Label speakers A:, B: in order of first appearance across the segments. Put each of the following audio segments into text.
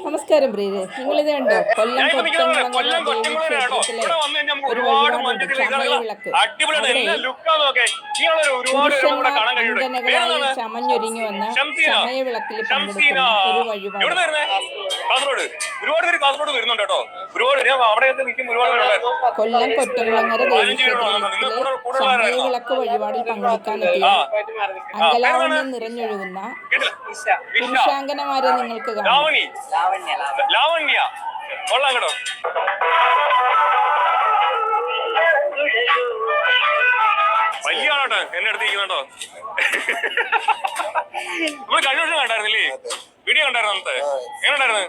A: നമസ്കാരം പ്രിയരെ, നിങ്ങളിത് കണ്ടോ? കൊല്ലം ക്ഷേത്രത്തിലെ ഒരു വഴിപാടുണ്ട്, ചമയവിളക്ക്. പുരുഷന്മാർ അങ്കനകളായി ചമഞ്ഞൊരുങ്ങി വന്ന ചമയവിളക്കിൽ പങ്കെടുക്കുന്ന ഒരു വഴിപാട്. കൊല്ലം കൊറ്റംകുളങ്ങര ദേവീക്ഷേത്രത്തിലെ ചമയവിളക്ക് വഴിപാടിൽ പങ്കെടുക്കാനെത്തിയ അങ്കലാവണ്യം നിറഞ്ഞൊഴുകുന്ന പുരുഷാങ്കനമാരെ നിങ്ങൾക്ക് കാണാം.
B: ലാവണ്യ കൊള്ളാം കേട്ടോ. വലിയ ആളോട്ടോ എന്നെ അടുത്തിരിക്കുന്നുണ്ടോ? നമ്മള് കഴിഞ്ഞ വർഷം കണ്ടായിരുന്നില്ലേ? വീഡിയോ കണ്ടായിരുന്നു അന്നത്തെ. എങ്ങനെ ഉണ്ടായിരുന്നു?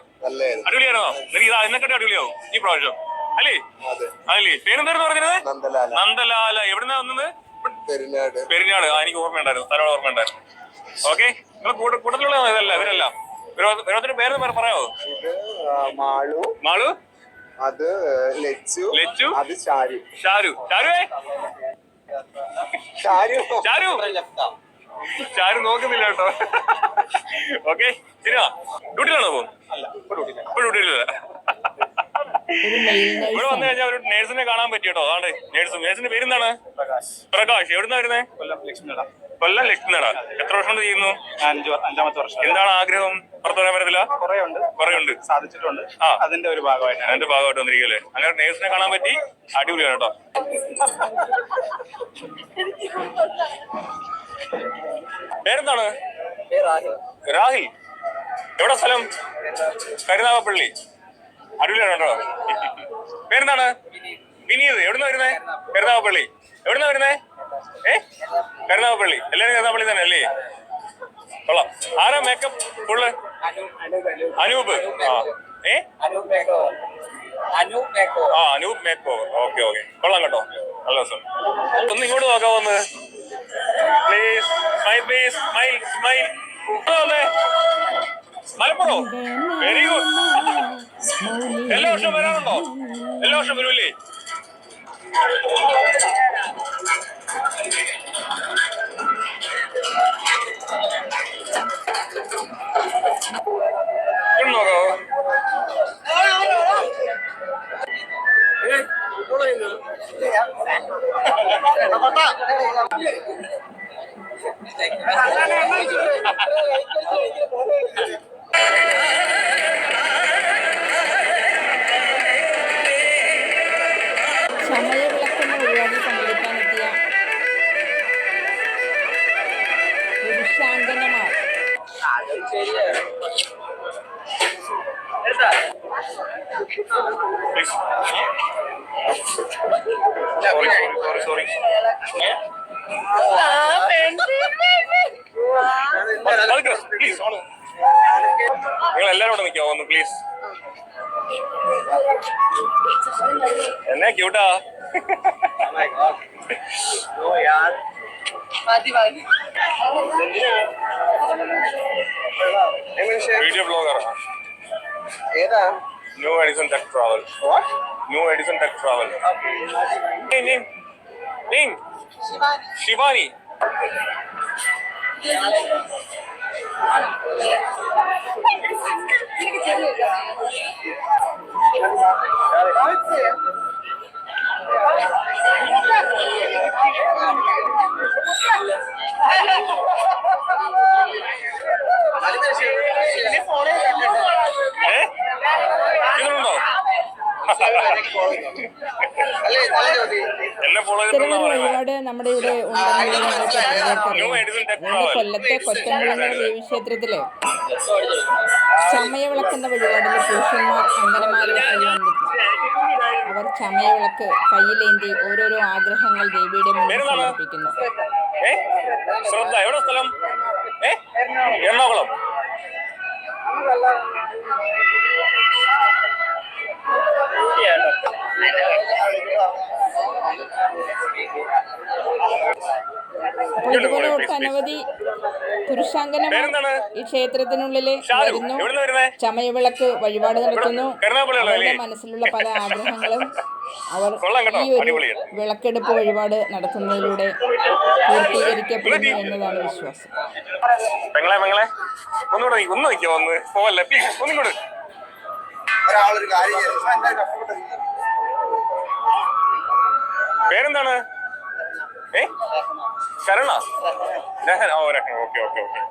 B: അടിപൊളിയായിരുന്നോ? എനിക്ക് ഇതാ എന്നെക്കാട്ടി അടിപൊളിയാവും ഈ പ്രാവശ്യം അല്ലേ? അതല്ലേ? പേരെന്തായിരുന്നു പറഞ്ഞത്? നന്ദലാല. എവിടുന്നാ വന്നത്? പെരിഞ്ഞാട്. എനിക്ക് ഓർമ്മയുണ്ടായിരുന്നു, സ്ഥലം ഓർമ്മയുണ്ടായിരുന്നു. ഓക്കെ, നിങ്ങൾ കൂട്ടത്തിലുള്ള ഇവരെല്ലാം ഓരോരുത്തരുടെ പേര് പറയാമോ?
C: മാളു.
B: മാളു,
C: അത് ലച്ചു.
B: ലച്ചു,
C: അത് ഷാരു.
B: ഷാരു. ഷാരുവേ
C: ഷാരു
B: ഷാരു ഷാരു നോക്കുന്നില്ല കേട്ടോ. ഓക്കെ, ശരിയാ. ഡ്യൂട്ടിയിലാണോ പോകും? ഇപ്പൊ ഡ്യൂട്ടിയില്ല. ഇവിടെ വന്നു കഴിഞ്ഞാൽ ഒരു നേഴ്സിനെ കാണാൻ പറ്റി കേട്ടോ. അതാണ് നേഴ്സിന്റെ പേരെന്താണ്? പ്രകാശ്. എവിടുന്നാ വരുന്നേ? കൊല്ലം ലക്ഷ്മിനട. എത്ര വർഷം കൊണ്ട് ചെയ്യുന്നു?
D: 5-ാമത്തെ വർഷം.
B: എന്താണ് ആഗ്രഹം? പുറത്തു പറയാൻ പറ്റത്തില്ല. കുറെ ഉണ്ട്,
D: സാധിച്ചിട്ടുണ്ട്. അതിന്റെ ഒരു ഭാഗമായിട്ട്
B: വന്നിരിക്കല്ലേ? അങ്ങനെ നേഴ്സിനെ കാണാൻ പറ്റി. അടിപൊളിയാണ് കേട്ടോ. പേരെന്താണ്? രാഹിൽ. എവിടെ സ്ഥലം? കരുനാഗപ്പള്ളി. അടിപൊളിയാണ് കേട്ടോ. പേരെന്താണ്? വിനീത്. എവിടുന്ന വരുന്നേ? കരുനാഗപ്പള്ളി. എവിടുന്ന വരുന്നേ? കരുനാഗപ്പള്ളി. എല്ലാരും കരുനാഗപ്പള്ളി തന്നെ അല്ലേ? കൊള്ളാം. ആരാ മേക്കപ്പ് ഫുള്ള്? അനൂപ്. അനൂപ് മേക്കോ. ഓക്കെ. കൊള്ളാം കേട്ടോ. നല്ല ദിവസം. ഒന്ന് ഇങ്ങോട്ട് നോക്കാൻ വന്ന് please. Smile. Malappuram. Very good. എല്ലാ വർഷവും വരാറുണ്ടോ? എല്ലാ വർഷം വരൂല്ലേ? നോക്കോ.
A: ചമയവിളക്കെന്ന പരിപാടിയിൽ പങ്കെടുക്കാനെത്തിയ പുരുഷാങ്കനമാർ.
B: സോറി. നിങ്ങൾ എല്ലാരും കൂടെ നിൽക്കാമോ ഒന്ന് പ്ലീസ്? എന്നെ ക്യൂട്ടാ. Video blogger.
C: ഏതാ?
B: New Edison tech travel. Shivani. ഇതുണ്ടോ?
A: ഇത്തരമൊരു വഴിപാട് നമ്മുടെ ഇവിടെ ഉണ്ടെന്നുള്ളത് കൊല്ലത്തെ കൊറ്റംകുളങ്ങര ദേവീക്ഷേത്രത്തിലെ ചമയവിളക്കെന്ന വഴിപാടിൽ പുരുഷന്മാർ അങ്കനമാരെ വന്നിരിക്കും. അവർ ചമയവിളക്ക് കയ്യിലേന്തി ഓരോരോ ആഗ്രഹങ്ങൾ ദേവിയുടെ മുന്നിൽ സമർപ്പിക്കുന്നു.
B: ശ്രദ്ധ. എവിടെ സ്ഥലം? എറണാകുളം.
A: ഇതുപോലെ ഒട്ടനവധി പുരുഷാങ്കനമാർ ഈ ക്ഷേത്രത്തിനുള്ളിൽ വരുന്നു, ചമയവിളക്ക് വഴിപാട് നടത്തുന്നു. അവരുടെ മനസ്സിലുള്ള പല ആഗ്രഹങ്ങളും അവർ ഈ ഒരു വിളക്കെടുപ്പ് വഴിപാട് നടത്തുന്നതിലൂടെ പൂർത്തീകരിക്കപ്പെടുന്നു എന്നതാണ് വിശ്വാസം.
C: ഒരാളൊരു കാര്യം ചെയ്തു.
B: പേരെന്താണ്? ശരണ രഹന. ഓ രഹന. Okay okay okay.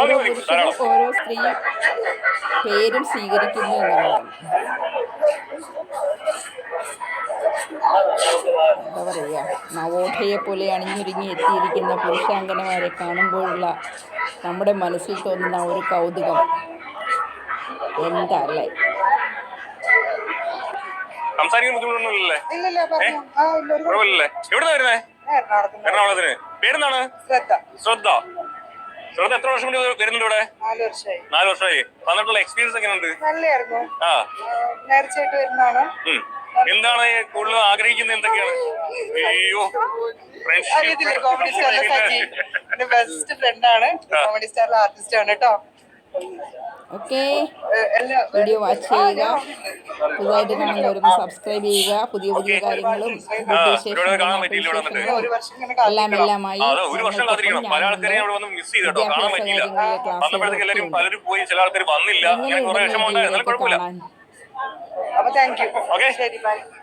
A: ഓരോ പുരുഷനും ഓരോ സ്ത്രീ പേരും സ്വീകരിക്കുന്നു എന്നുള്ളതാണ്. എന്താ പറയുക, നവോധയെ പോലെ അണിഞ്ഞൊരുങ്ങി എത്തിയിരിക്കുന്ന പുരുഷാംഗനമാരെ കാണുമ്പോഴുള്ള നമ്മുടെ മനസ്സിൽ തോന്നുന്ന ഒരു കൗതുകം എന്താ അല്ലേ?
B: സംസാരിക്കുന്ന ബുദ്ധിമുട്ടൊന്നുമില്ലല്ലേ? കുഴപ്പമില്ലല്ലേ? എവിടുന്നാ വരുന്നേ? എറണാകുളത്തിന്. പേരെന്താണ്? ശ്രദ്ധ. ശ്രദ്ധ എത്ര വർഷം കൊണ്ട് വരുന്നുണ്ട് ഇവിടെ? 4 വർഷമായി. വന്നിട്ടുള്ള എക്സ്പീരിയൻസ് എങ്ങനെയുണ്ട്?
E: നല്ലതായിരുന്നു.
B: ആ,
E: നേർച്ചയായിട്ട് വരുന്നതാണ്.
B: എന്താണ് കൂടുതൽ ആഗ്രഹിക്കുന്നത്? എന്തൊക്കെയാണ്? അയ്യോ,
E: കോമഡി സ്റ്റാറിലെ സജി എന്റെ ബെസ്റ്റ് ഫ്രണ്ടാണ്. കോമഡി സ്റ്റാറിലെ ആർട്ടിസ്റ്റ് ആണ് കേട്ടോ.
A: ഓക്കെ, വീഡിയോ വാച്ച് ചെയ്യുക, പുതുതായിട്ട് കാണുന്നവരൊന്ന് സബ്സ്ക്രൈബ് ചെയ്യുക. പുതിയ പുതിയ കാര്യങ്ങളും
E: ഒരു വർഷം ഇങ്ങനെ
A: എല്ലാമായി
B: ഒരു വർഷം കാത്തിരിക്കണം. പല ആൾക്കാരെ അവിടെ വന്ന് മിസ് ചെയ്തോ, കാണാൻ പറ്റിയില്ല. വന്നപ്പോഴത്തേക്ക് എല്ലാവരും പലരും പോയി, ചില ആൾക്കാർ വന്നില്ല. ഇങ്ങനെ കുറെ വിഷമം ഉണ്ടായിരുന്നു. കുഴപ്പമില്ല.
E: അപ്പൊ താങ്ക് യു.
B: ഓക്കെ,
E: ശരി, ബൈ.